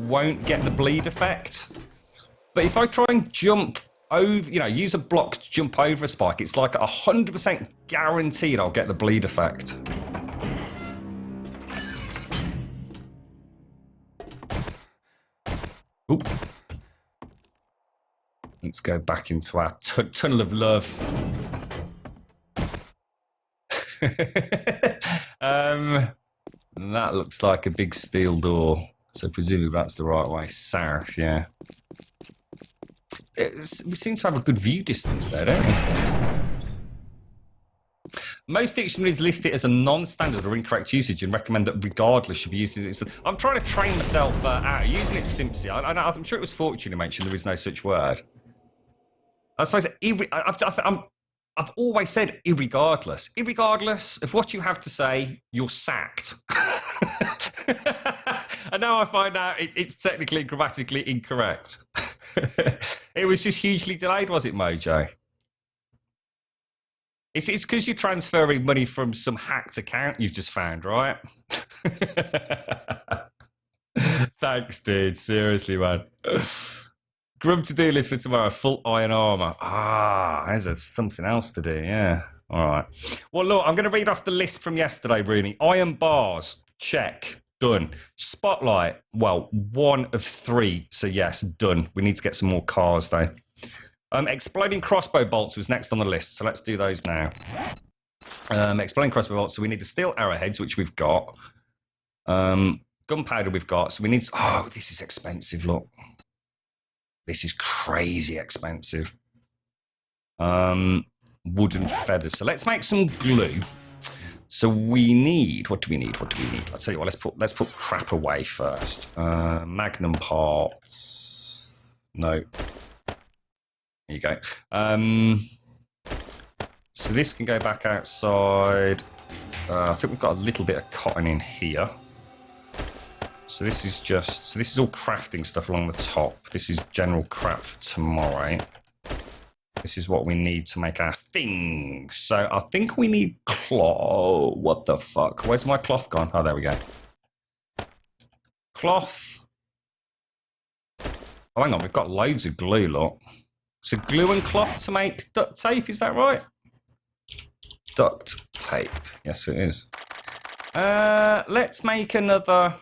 won't get the bleed effect. But if I try and jump over, use a block to jump over a spike, it's like 100% guaranteed I'll get the bleed effect. Oop. Let's go back into our tunnel of love. That looks like a big steel door. So presumably that's the right way. South, yeah. We seem to have a good view distance there, don't we? Most dictionaries list it as a non-standard or incorrect usage and recommend that regardless should be used. I'm trying to train myself out using it simply. I'm sure it was Fortune who mentioned there is no such word. I suppose I've always said irregardless. Irregardless of what you have to say, you're sacked. And now I find out it's technically and grammatically incorrect. It was just hugely delayed, was it, Mojo? It's because you're transferring money from some hacked account you've just found, right? Thanks, dude. Seriously, man. Grum to-do list for tomorrow. Full iron armour. There's something else to do, yeah. All right. Well, look, I'm going to read off the list from yesterday, Rooney. Iron bars, check, done. Spotlight, well, 1 of 3, so yes, done. We need to get some more cars, though. Exploding crossbow bolts was next on the list, so let's do those now. Exploding crossbow bolts, so we need the steel arrowheads, which we've got. Gunpowder we've got, so we need... Oh, this is expensive, look. This is crazy expensive. Wooden feathers. So let's make some glue. So we need... What do we need? I'll tell you what, let's put crap away first. Magnum parts. No. There you go. So this can go back outside. I think we've got a little bit of cotton in here. So this is all crafting stuff along the top. This is general crap for tomorrow. This is what we need to make our thing. So I think we need cloth. What the fuck? Where's my cloth gone? Oh, there we go. Cloth. Oh, hang on. We've got loads of glue, look. So glue and cloth to make duct tape, is that right? Duct tape. Yes, it is. Let's make another...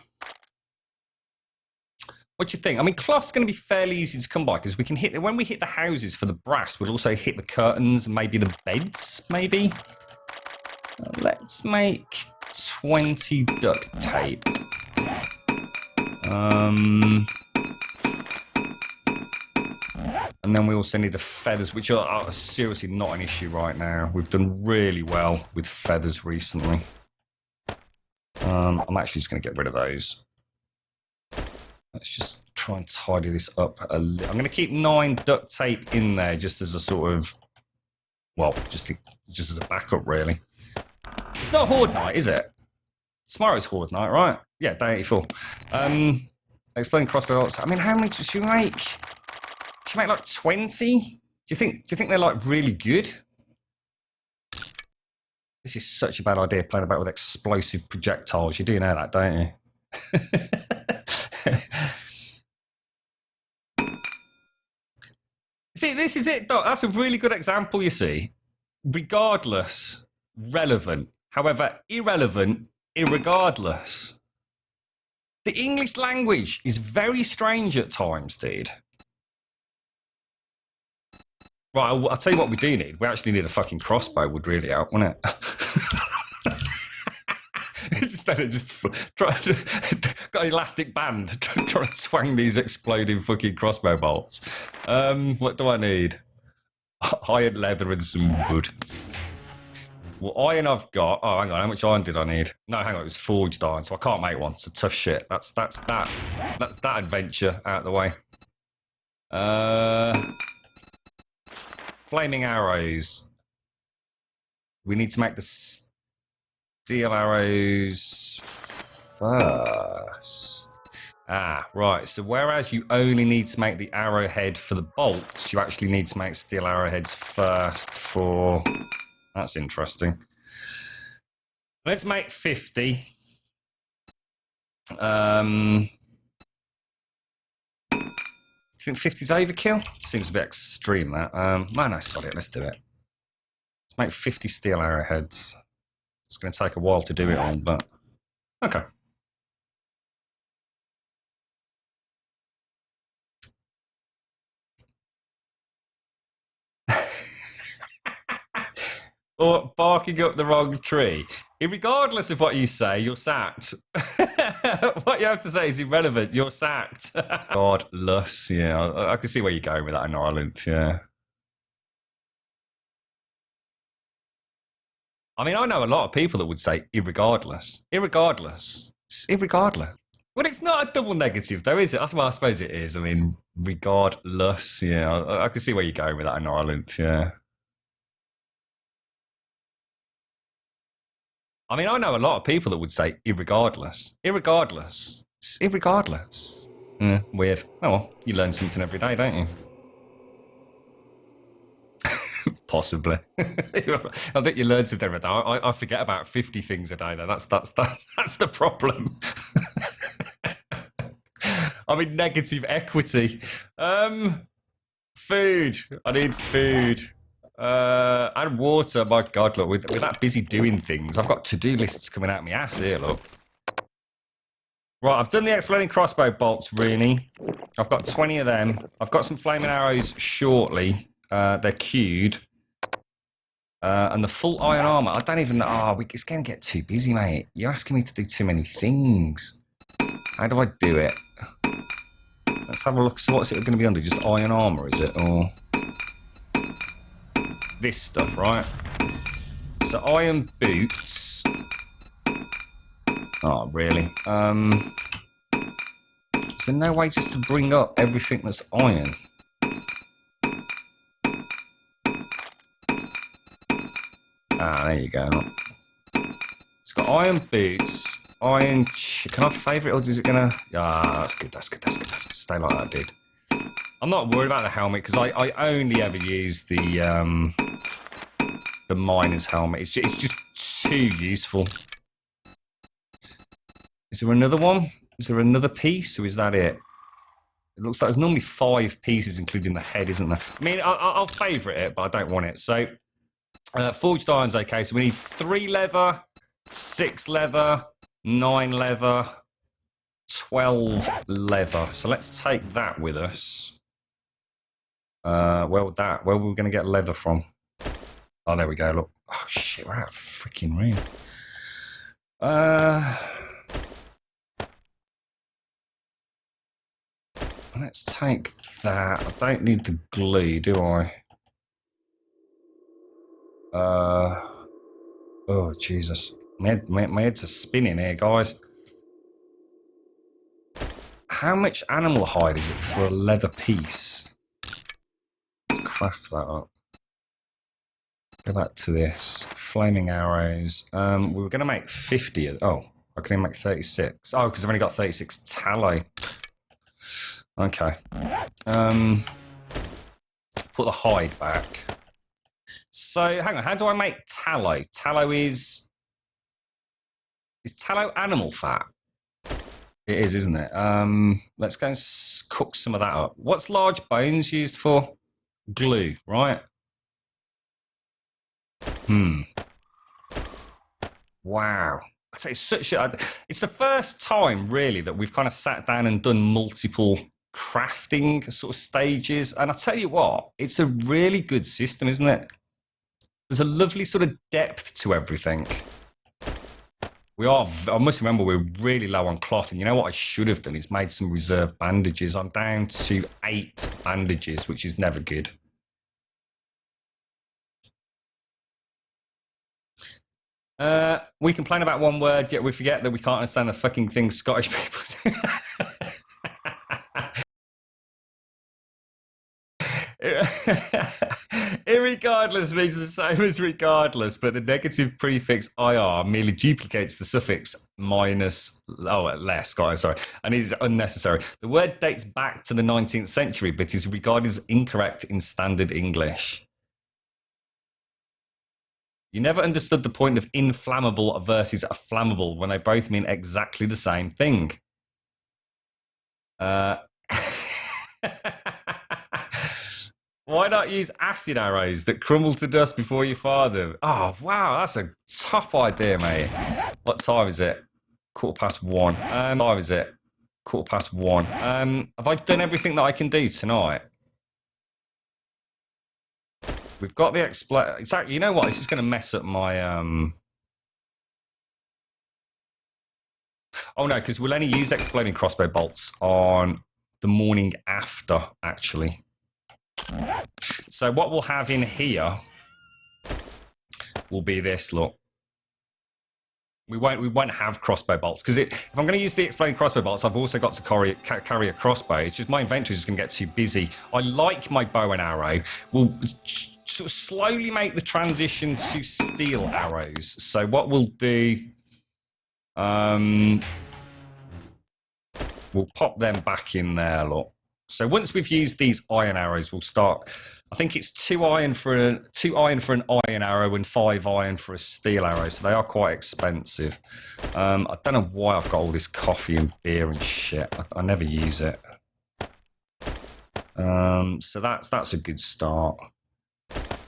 What do you think? I mean, cloth's going to be fairly easy to come by because we can hit... When we hit the houses for the brass, we'll also hit the curtains and maybe the beds, maybe? Let's make 20 duct tape. And then we also need the feathers, which are seriously not an issue right now. We've done really well with feathers recently. I'm actually just going to get rid of those. Let's just try and tidy this up a little. I'm going to keep 9 duct tape in there just as a sort of, well, just as a backup, really. It's not Horde night, is it? Tomorrow's Horde night, right? Yeah, day 84. Explain crossbow bolts. I mean, how many should we make? Should we make like 20? Do you think they're like really good? This is such a bad idea playing about with explosive projectiles. You do know that, don't you? See, this is it, Doc. That's a really good example, you see. Regardless, relevant. However, irrelevant, irregardless. The English language is very strange at times, dude. Right, I'll tell you what we do need. We actually need a fucking crossbow would really help, wouldn't it? Instead of just got an elastic band trying to swang these exploding fucking crossbow bolts. What do I need? Iron, leather, and some wood. Well, iron I've got. Oh, hang on. How much iron did I need? No, hang on. It was forged iron, so I can't make one. It's a tough shit. That's that adventure out of the way. Flaming arrows. We need to make the steel arrows first. Right. So whereas you only need to make the arrowhead for the bolts, you actually need to make steel arrowheads first for... That's interesting. Let's make 50. Do you think 50's overkill? Seems a bit extreme, that. No, sod it. Let's do it. Let's make 50 steel arrowheads. It's going to take a while to do it all, but... Okay. Or barking up the wrong tree. Regardless of what you say, you're sacked. What you have to say is irrelevant. You're sacked. Godless, yeah. I can see where you're going with that in Ireland, yeah. I mean, I know a lot of people that would say irregardless. Irregardless. It's irregardless. Well, it's not a double negative, though, is it? Well, I suppose it is. I mean, regardless, yeah. I can see where you're going with that in Ireland, yeah. I mean, I know a lot of people that would say irregardless. Irregardless. It's irregardless. Yeah, weird. Oh, well, you learn something every day, don't you? Possibly. I think you learn something every day. I forget about 50 things a day, though. That's the problem. I mean, negative equity. Food. I need food. And water. My God, look, with that busy doing things, I've got to-do lists coming out of my ass here, look. Right, I've done the exploding crossbow bolts, really. I've got 20 of them. I've got some flaming arrows shortly. They're queued. And the full iron armor, I don't even know. Oh, it's going to get too busy, mate. You're asking me to do too many things. How do I do it? Let's have a look. So what's it going to be under? Just iron armor, is it? Or this stuff, right? So iron boots. Oh, really? Is there no way just to bring up everything that's iron? Ah, there you go. It's got iron boots, iron... Can I favourite or is it going to... Ah, that's good. Stay like that, dude. I'm not worried about the helmet because I only ever use the miner's helmet. It's just too useful. Is there another one? Is there another piece or is that it? It looks like there's normally 5 pieces including the head, isn't there? I mean, I'll favourite it, but I don't want it. So... forged iron's okay, so we need 3 leather, 6 leather, 9 leather, 12 leather. So let's take that with us. Where were we going to get leather from? Oh, there we go, look. Oh, shit, we're out of freaking room. Let's take that. I don't need the glue, do I? Oh, Jesus. My head's a spinning here, guys. How much animal hide is it for a leather piece? Let's craft that up. Go back to this. Flaming arrows. We were going to make 50. Oh, I can only make 36. Oh, because I've only got 36 tallow. Okay. Put the hide back. So, hang on, how do I make tallow? Tallow is tallow animal fat? It is, isn't it? Let's go and cook some of that up. What's large bones used for? Glue, right? Wow. It's it's the first time, really, that we've kind of sat down and done multiple crafting sort of stages. And I tell you what, it's a really good system, isn't it? There's a lovely sort of depth to everything. I must remember, we're really low on cloth. And you know what I should have done is made some reserve bandages. I'm down to 8 bandages, which is never good. We complain about one word, yet we forget that we can't understand the fucking things Scottish people say. Irregardless means the same as regardless, but the negative prefix IR merely duplicates the suffix minus, less, sorry, and is unnecessary. The word dates back to the 19th century, but is regarded as incorrect in standard English. You never understood the point of inflammable versus flammable when they both mean exactly the same thing. Why not use acid arrows that crumble to dust before you fire them? Oh, wow, that's a tough idea, mate. What time is it? 1:15. What time is it? 1:15. Have I done everything that I can do tonight? We've got the Exactly. You know what? This is going to mess up my Oh no, because we'll only use exploding crossbow bolts on the morning after, actually. So what we'll have in here will be this. Look, we won't have crossbow bolts because if I'm going to use the exploding crossbow bolts, I've also got to carry a crossbow. It's just my inventory is going to get too busy. I like my bow and arrow. We'll sort of slowly make the transition to steel arrows. So what we'll do, we'll pop them back in there. Look. So once we've used these iron arrows, we'll start. I think it's 2 iron for an iron arrow and 5 iron for a steel arrow. So they are quite expensive. I don't know why I've got all this coffee and beer and shit. I never use it. So that's a good start.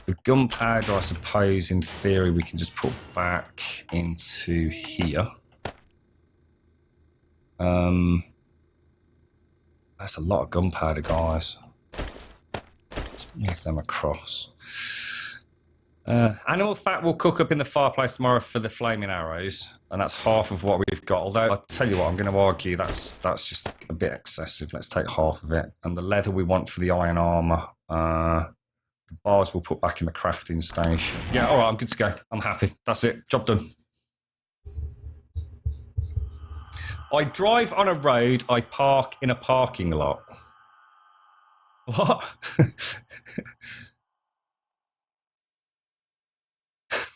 The gunpowder, I suppose, in theory, we can just put back into here. That's a lot of gunpowder, guys. Let's move them across. Animal fat will cook up in the fireplace tomorrow for the flaming arrows, and that's half of what we've got. Although, I'll tell you what, I'm going to argue that's just a bit excessive. Let's take half of it. And the leather we want for the iron armour, the bars we'll put back in the crafting station. Yeah, all right, I'm good to go. I'm happy. That's it. Job done. I drive on a road, I park in a parking lot. What?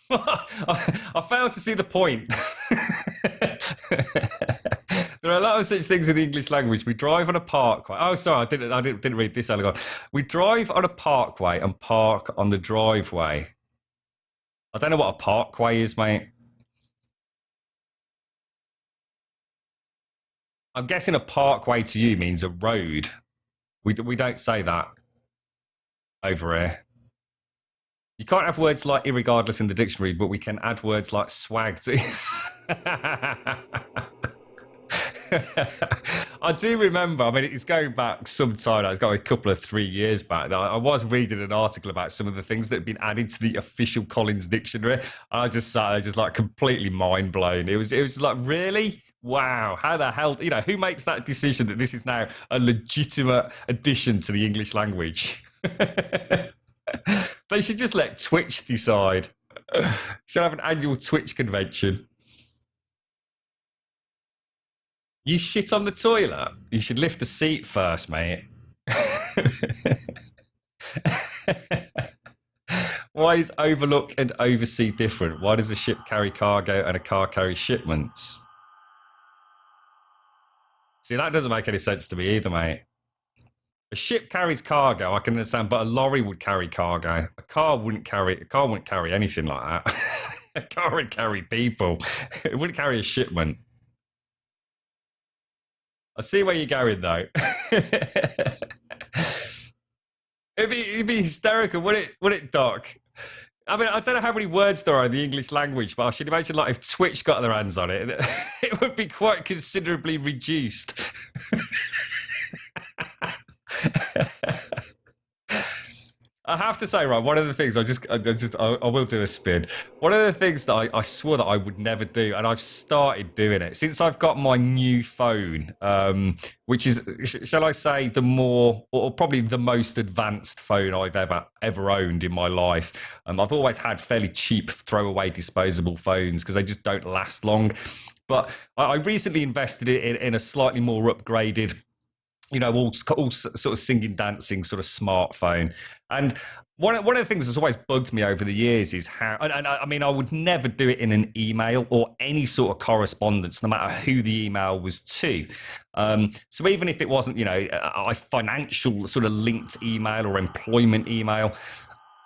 I failed to see the point. There are a lot of such things in the English language. We drive on a parkway. Oh, sorry, I didn't read this earlier on. We drive on a parkway and park on the driveway. I don't know what a parkway is, mate. I'm guessing a parkway to you means a road. We don't say that over here. You can't have words like irregardless in the dictionary, but we can add words like swag to. I do remember, I mean, it's going back some time. It's got a couple of 3 years back. I was reading an article about some of the things that had been added to the official Collins Dictionary. And I just sat there just like completely mind blown. It was like, really? Wow, how the hell, who makes that decision that this is now a legitimate addition to the English language? They should just let Twitch decide. Should have an annual Twitch convention. You shit on the toilet? You should lift the seat first, mate. Why is overlook and oversee different? Why does a ship carry cargo and a car carry shipments? See, that doesn't make any sense to me either, mate. A ship carries cargo, I can understand, but a lorry would carry cargo. A car wouldn't carry anything like that. A car would carry people. It wouldn't carry a shipment. I see where you're going, though. It'd be hysterical, wouldn't it, Doc? I mean, I don't know how many words there are in the English language, but I should imagine, like, if Twitch got their hands on it, it would be quite considerably reduced. I have to say, right, one of the things I will do a spin. One of the things that I swore that I would never do, and I've started doing it since I've got my new phone, which is, shall I say, the more, or probably the most advanced phone I've ever owned in my life. I've always had fairly cheap throwaway disposable phones because they just don't last long. But I recently invested in a slightly more upgraded, all sort of singing, dancing sort of smartphone. And one of the things that's always bugged me over the years is how, and I mean, I would never do it in an email or any sort of correspondence, no matter who the email was to. So even if it wasn't, a financial sort of linked email or employment email,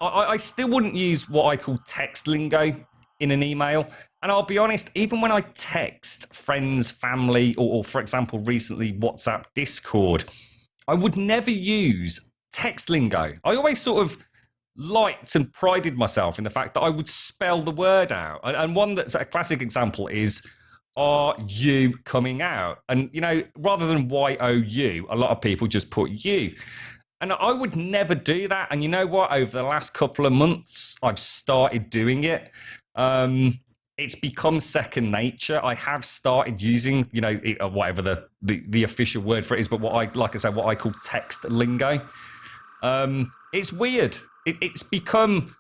I still wouldn't use what I call text lingo in an email. And I'll be honest, even when I text friends, family, or for example, recently WhatsApp, Discord, I would never use text lingo. I always sort of liked and prided myself in the fact that I would spell the word out. And one that's a classic example is, are you coming out? And, you know, rather than Y-O-U, a lot of people just put you. And I would never do that. And you know what? Over the last couple of months, I've started doing it. It's become second nature. I have started using, you know, whatever the official word for it is, but what I call text lingo. It's weird. It's become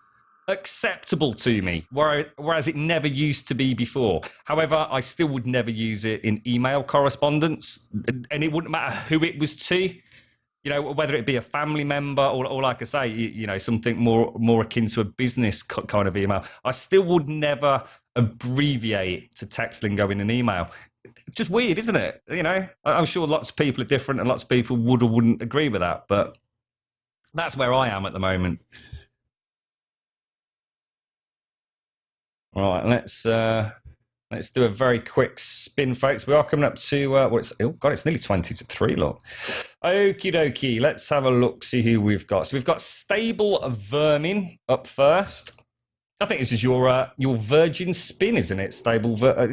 acceptable to me, whereas it never used to be before. However, I still would never use it in email correspondence, and it wouldn't matter who it was to. You know, whether it be a family member or like I say, you know, something more akin to a business kind of email, I still would never abbreviate to text lingo in an email. Just weird, isn't it? You know, I'm sure lots of people are different and lots of people would or wouldn't agree with that, but that's where I am at the moment. All right, let's do a very quick spin, folks. We are coming up to it's nearly 20 to 3, look. Okie dokie, let's have a look, see who we've got. So we've got Stable Vermin up first. I think this is your virgin spin, isn't it? Is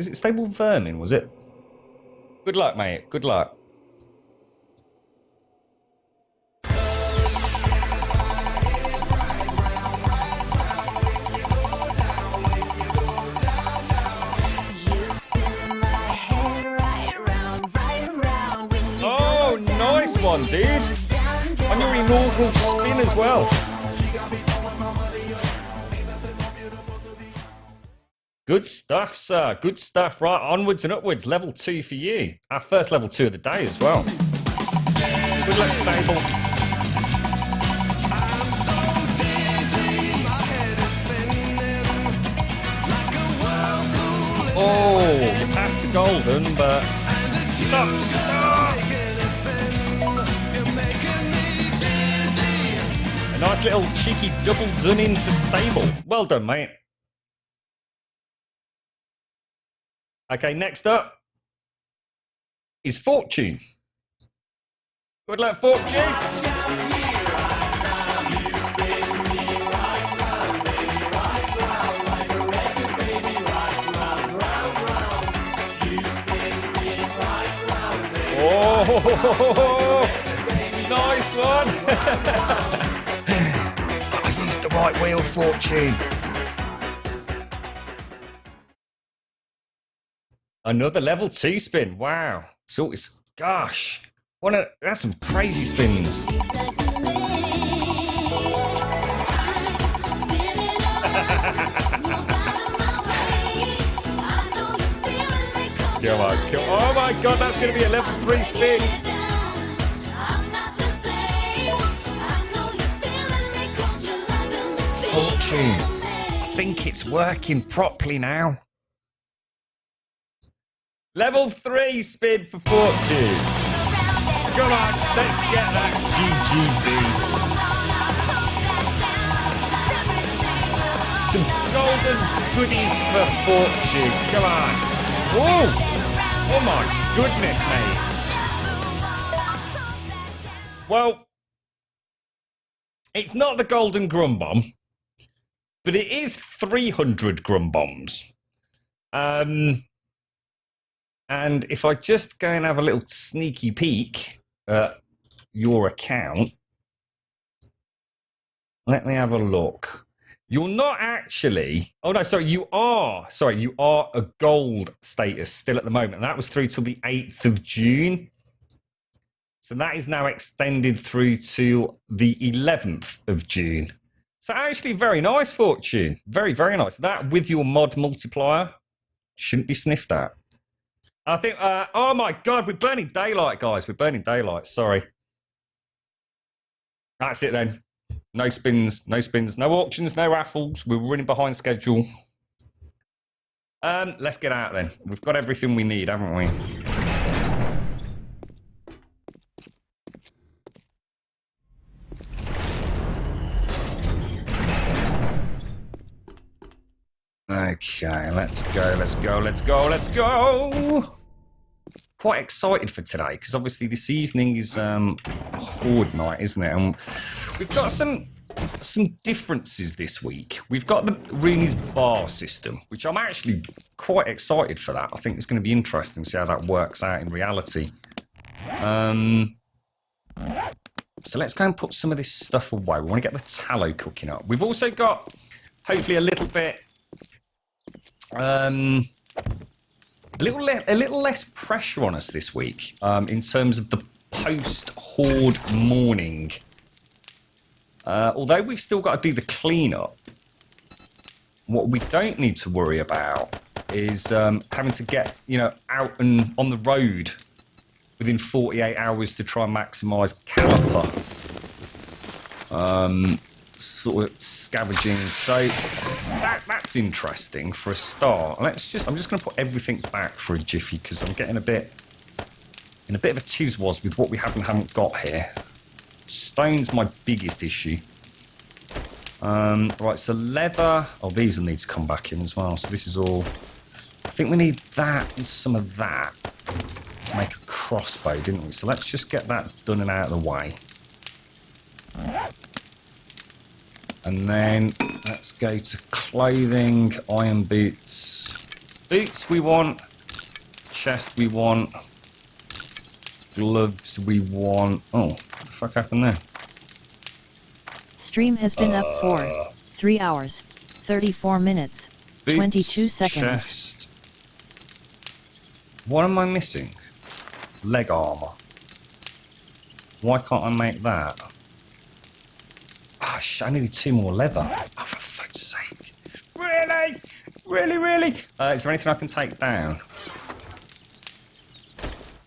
it Stable Vermin, was it? Good luck, mate. Good luck. Nice one, dude. On your inaugural spin as well. Good stuff, sir. Good stuff. Right, onwards and upwards. Level 2 for you. Our first level 2 of the day as well. Good luck, Stable. Oh, you passed the golden, but stop. A nice little cheeky double zoom in for Stable. Well done, mate. Okay, next up is Fortune. Good luck, Fortune. Oh, nice one. I used the right wheel, Fortune. Another level 2 spin. Wow. So it's, gosh, that's some crazy spins. Oh my god, that's going to be a level 3 spin. Fortune. I think it's working properly now. Level 3 spin for Fortune. Come on, let's get that GGB. Some golden goodies for Fortune. Come on. Whoa. Oh my goodness, mate. Well, it's not the golden Grum Bomb, but it is 300 Grum Bombs. And if I just go and have a little sneaky peek at your account, let me have a look. You're not actually... Oh, no, sorry, you are. Sorry, you are a gold status still at the moment. And that was through till the 8th of June. So that is now extended through to the 11th of June. So actually very nice, Fortune. Very, very nice. That with your mod multiplier shouldn't be sniffed at. I think, oh my God, we're burning daylight, guys. We're burning daylight. Sorry. That's it then. No spins, no auctions, no raffles. We're running behind schedule. Let's get out then. We've got everything we need, haven't we? Okay, let's go. quite excited for today because obviously this evening is Horde night, isn't it? And we've got some differences this week. We've got the Rooney's bar system, which I'm actually quite excited for that. I think it's going to be interesting to see how that works out in reality. So let's go and put some of this stuff away. We want to get the tallow cooking up. We've also got, hopefully, a little bit, a little less pressure on us this week in terms of the post-Horde morning. Although we've still got to do the cleanup, what we don't need to worry about is having to get, out and on the road within 48 hours to try and maximise caliper. Sort of scavenging. So that's interesting for a start. I'm just going to put everything back for a jiffy because I'm getting in a bit of a chizwas with what we haven't got here. Stone's my biggest issue. Right, so leather. Oh, these will need to come back in as well. So this is all. I think we need that and some of that to make a crossbow, didn't we? So let's just get that done and out of the way. And then let's go to clothing, iron boots. Boots we want. Chest we want. Gloves we want. Oh, what the fuck happened there? Stream has been up for 3 hours, 34 minutes, Boots, 22 seconds. Chest. What am I missing? Leg armor. Why can't I make that? Oh, I needed 2 more leather. Oh, for fuck's sake. Really? Really? Is there anything I can take down?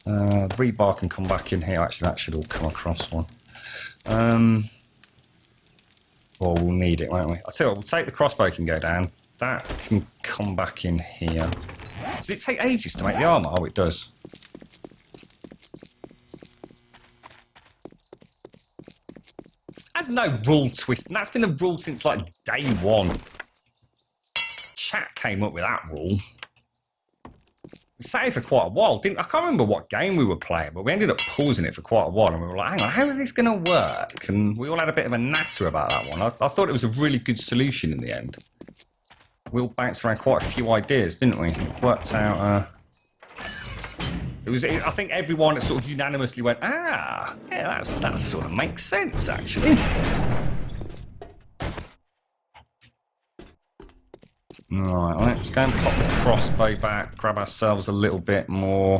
Rebar can come back in here. Actually, that should all come across one. Well, we'll need it, won't we? I'll tell you what, we'll take the crossbow can go down. That can come back in here. Does it take ages to make the armour? Oh, it does. That's no rule twist, and that's been the rule since like day one. Chat came up with that rule. We sat it for quite a while, I can't remember what game we were playing, but we ended up pausing it for quite a while, and we were like, hang on, how is this going to work? And we all had a bit of a natter about that one. I thought it was a really good solution in the end. We all bounced around quite a few ideas, didn't we? It worked out, I think everyone sort of unanimously went, yeah, that sort of makes sense, actually. Right, let's go and pop the crossbow back, grab ourselves a little bit more.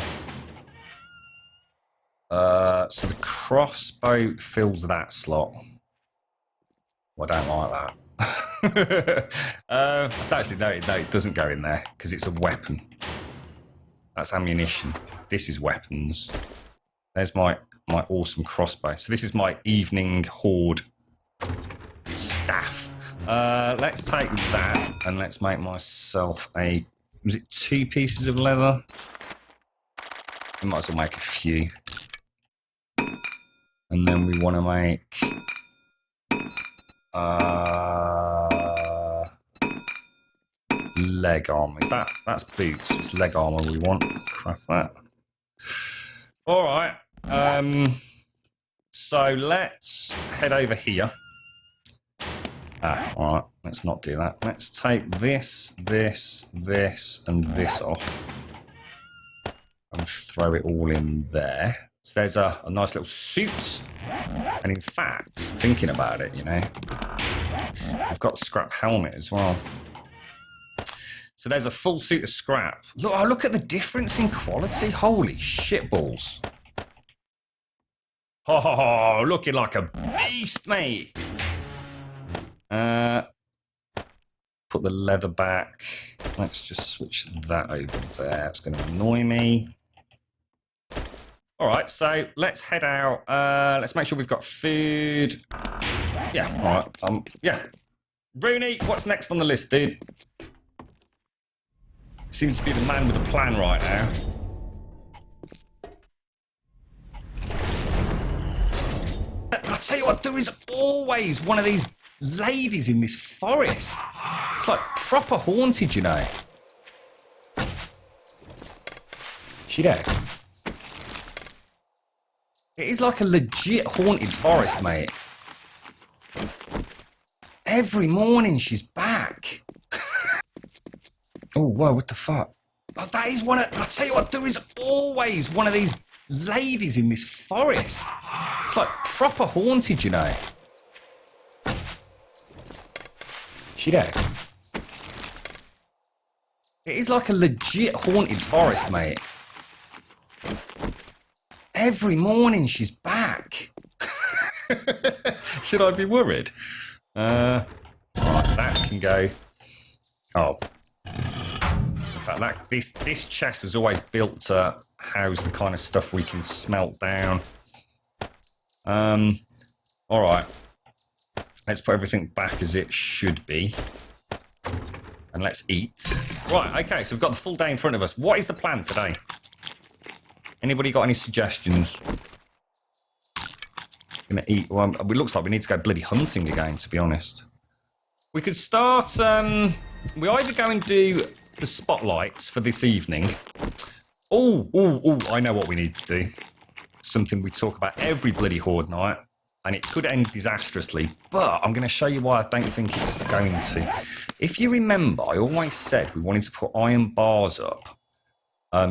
So the crossbow fills that slot. Well, I don't like that. It's actually, no, it doesn't go in there because it's a weapon. That's ammunition. This is weapons. There's my awesome crossbow. So this is my evening Horde staff. Let's take that and let's make myself was it 2 pieces of leather? We might as well make a few. And then we want to make leg armor. That's boots. It's leg armor we want. Craft that. All right. So let's head over here. All right. Let's not do that. Let's take this, and this off, and throw it all in there. So there's a nice little suit. And in fact, thinking about it, I've got a scrap helmet as well. So there's a full suit of scrap. Look at the difference in quality. Holy shit balls. Oh, looking like a beast, mate. Put the leather back. Let's just switch that over there. It's going to annoy me. All right, so let's head out. Let's make sure we've got food. Yeah, all right. Yeah. Rooney, what's next on the list, dude? Seems to be the man with a plan right now. I'll tell you what, there is always one of these ladies in this forest. It's like proper haunted, She dead? It is like a legit haunted forest, mate. Every morning she's back. Oh, whoa, what the fuck? Oh, that is one of... I'll tell you what, there is always one of these ladies in this forest. It's like proper haunted, you know. She there? It is like a legit haunted forest, mate. Every morning she's back. Should I be worried? Right, that can go. Oh. In fact, this chest was always built to house the kind of stuff we can smelt down. Alright. Let's put everything back as it should be. And let's eat. Right, okay, so we've got the full day in front of us. What is the plan today? Anybody got any suggestions? Gonna eat. Well, it looks like we need to go bloody hunting again, to be honest. We could start. We either go and do the spotlights for this evening. Oh, I know what we need to do. Something we talk about every bloody horde night, and it could end disastrously. But I'm going to show you why I don't think it's going to. If you remember, I always said we wanted to put iron bars up.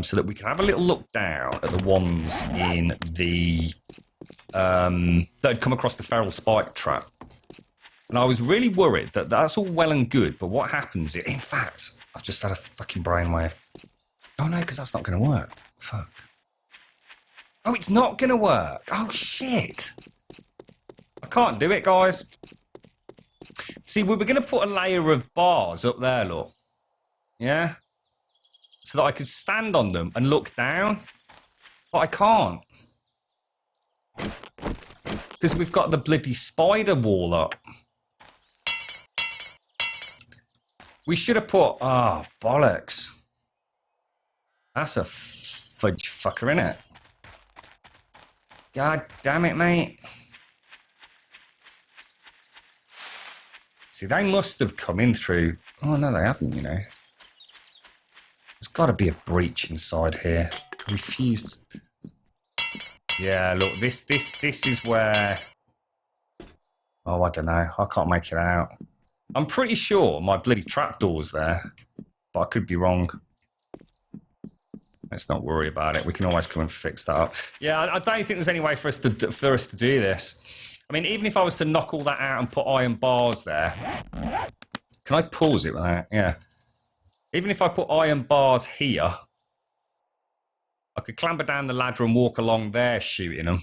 So that we can have a little look down at the ones in the that had come across the feral spike trap. And I was really worried that that's all well and good, but what happens? In fact, I've just had a fucking brainwave. Oh no, because that's not going to work. Fuck. Oh, it's not going to work. Oh shit. I can't do it, guys. See, we were going to put a layer of bars up there, look. Yeah? So that I could stand on them and look down. But I can't. Because we've got the bloody spider wall up. We should have put... Oh, bollocks. That's a fudge fucker, innit? God damn it, mate. See, they must have come in through... Oh, no, they haven't, you know. There's got to be a breach inside here. I refuse. Yeah, look, this is where. Oh, I don't know. I can't make it out. I'm pretty sure my bloody trapdoor's there, but I could be wrong. Let's not worry about it. We can always come and fix that up. Yeah, I don't think there's any way for us to do this. I mean, even if I was to knock all that out and put iron bars there, can I pause it with that? Yeah. Even if I put iron bars here, I could clamber down the ladder and walk along there shooting them.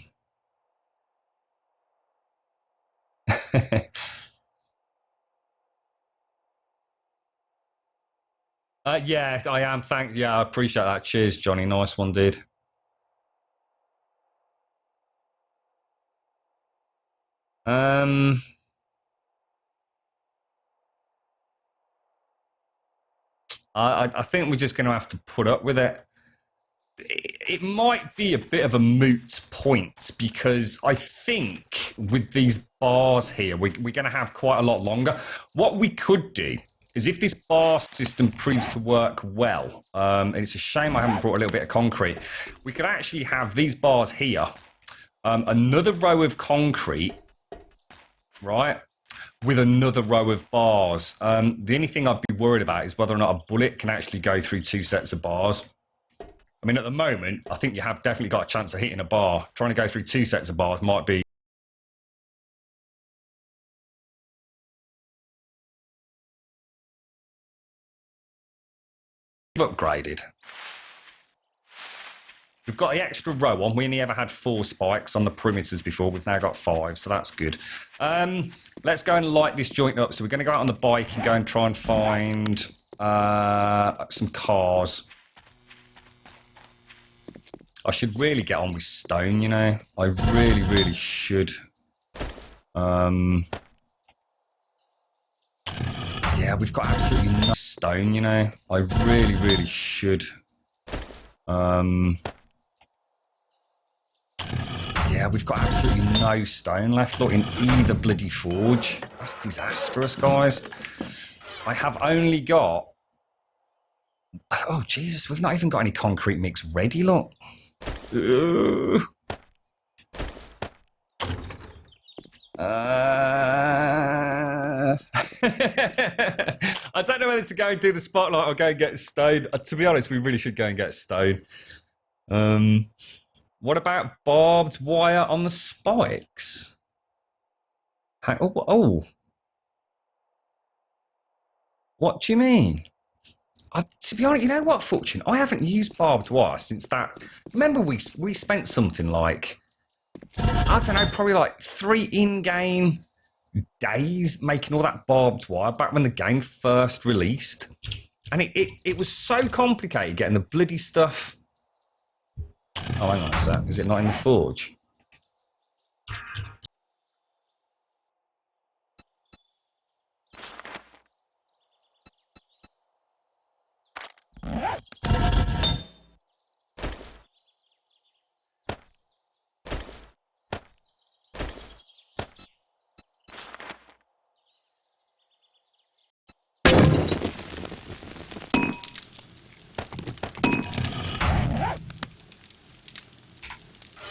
Yeah, I am. Yeah, I appreciate that. Cheers, Johnny. Nice one, dude. I think we're just going to have to put up with it. It might be a bit of a moot point because I think with these bars here, we're going to have quite a lot longer. What we could do is if this bar system proves to work well, and it's a shame I haven't brought a little bit of concrete, we could actually have these bars here, another row of concrete, right? With another row of bars. The only thing I'd be worried about is whether or not a bullet can actually go through two sets of bars. I mean, at the moment, I think you have definitely got a chance of hitting a bar. Trying to go through two sets of bars might be... We've upgraded. We've got the extra row on. We only ever had 4 spikes on the perimeters before. We've now got 5, so that's good. Let's go and light this joint up. So we're going to go out on the bike and go and try and find some cars. I should really get on with stone, you know. I really, really should. Yeah, we've got absolutely no stone, you know. I really, really should. Yeah, we've got absolutely no stone left, look, in either bloody forge. That's disastrous, guys. I have only got... Oh, Jesus, we've not even got any concrete mix ready, look. I don't know whether to go and do the spotlight or go and get stoned. To be honest, we really should go and get stoned. What about barbed wire on the spikes? Oh. What do you mean? To be honest, you know what, Fortune? I haven't used barbed wire since that. Remember, we spent something like, I don't know, probably like 3 in-game days making all that barbed wire back when the game first released. And it was so complicated getting the bloody stuff. Oh, hang on a sec. Is it not in the forge?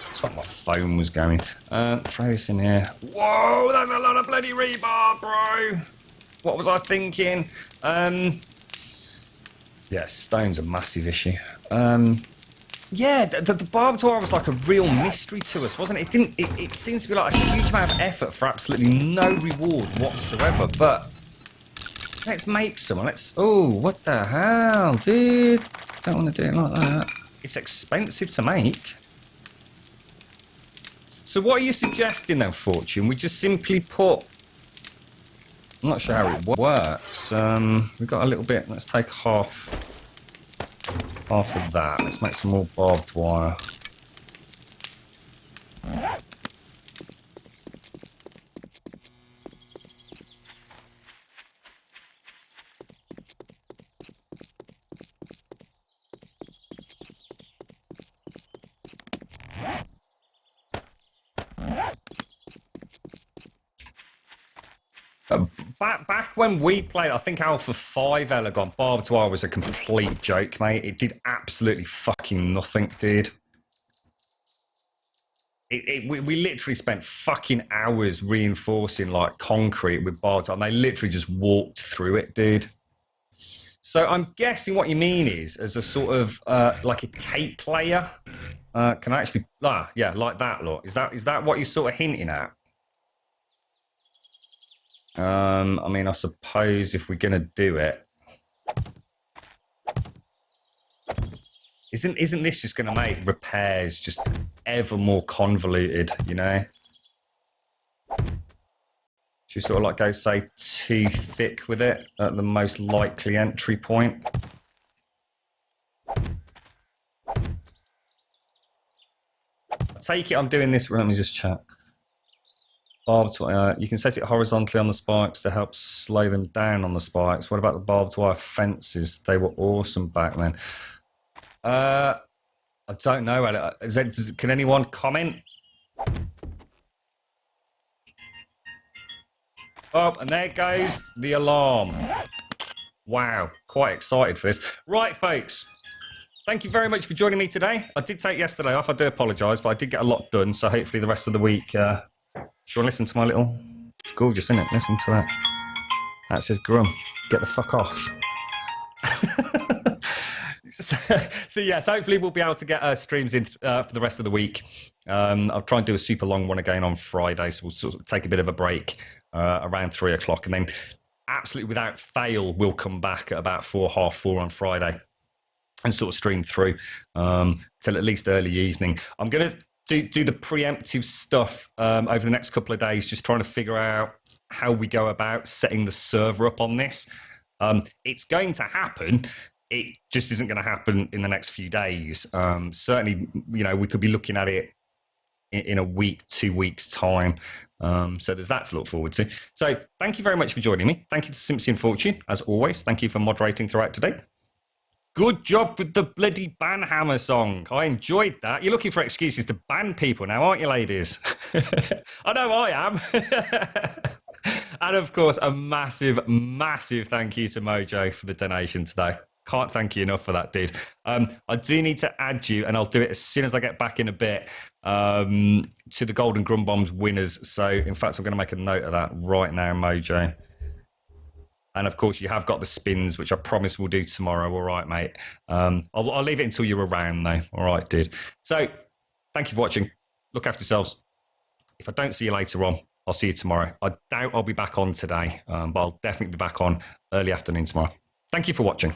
That's what my phone was going. Throw this in here. Whoa, that's a lot of bloody rebar, bro. What was I thinking? Yeah, stone's a massive issue. Yeah, the barbed wire was like a real mystery to us, wasn't it? It seems to be like a huge amount of effort for absolutely no reward whatsoever. But let's make some. Oh, what the hell, dude? Don't want to do it like that. It's expensive to make. So what are you suggesting then, Fortune? We just simply put... I'm not sure how it works. We've got a little bit. Let's take half of that. Let's make some more barbed wire. Back when we played, I think Alpha 5 Elegon, barbed wire was a complete joke, mate. It did absolutely fucking nothing, dude. We literally spent fucking hours reinforcing like concrete with barbed wire, and they literally just walked through it, dude. So I'm guessing what you mean is as a sort of like a cake layer. Can I actually? Yeah, like that. Look, is that what you're sort of hinting at? I mean, I suppose if we're gonna do it, isn't this just gonna make repairs just ever more convoluted? You know, should we sort of like go say too thick with it at the most likely entry point? I take it I'm doing this. Let me just check. Barbed wire, you can set it horizontally on the spikes to help slow them down on the spikes. What about the barbed wire fences? They were awesome back then. I don't know. Can anyone comment? Oh, and there goes the alarm. Wow, quite excited for this. Right, folks. Thank you very much for joining me today. I did take yesterday off. I do apologise, but I did get a lot done. So hopefully the rest of the week... Do you want to listen to my little... It's gorgeous, isn't it? Listen to that. That says Grum. Get the fuck off. So yes, hopefully we'll be able to get streams in for the rest of the week. I'll try and do a super long one again on Friday, so we'll sort of take a bit of a break around 3 o'clock, and then absolutely without fail, we'll come back at about 4:30 on Friday and sort of stream through till at least early evening. I'm going to do the preemptive stuff over the next couple of days, just trying to figure out how we go about setting the server up on this. It's going to happen. It just isn't going to happen in the next few days. Certainly, you know, we could be looking at it in a week, 2 weeks' time. So there's that to look forward to. So thank you very much for joining me. Thank you to Simpsy and Fortune, as always. Thank you for moderating throughout today. Good job with the bloody Banhammer song. I enjoyed that. You're looking for excuses to ban people now, aren't you, ladies? I know I am. And of course, a massive, massive thank you to Mojo for the donation today. Can't thank you enough for that, dude. I do need to add you, and I'll do it as soon as I get back in a bit, to the Golden Grum Bombs winners. So, in fact, I'm going to make a note of that right now, Mojo. And, of course, you have got the spins, which I promise we'll do tomorrow. All right, mate. I'll leave it until you're around, though. All right, dude. So, thank you for watching. Look after yourselves. If I don't see you later on, I'll see you tomorrow. I doubt I'll be back on today, but I'll definitely be back on early afternoon tomorrow. Thank you for watching.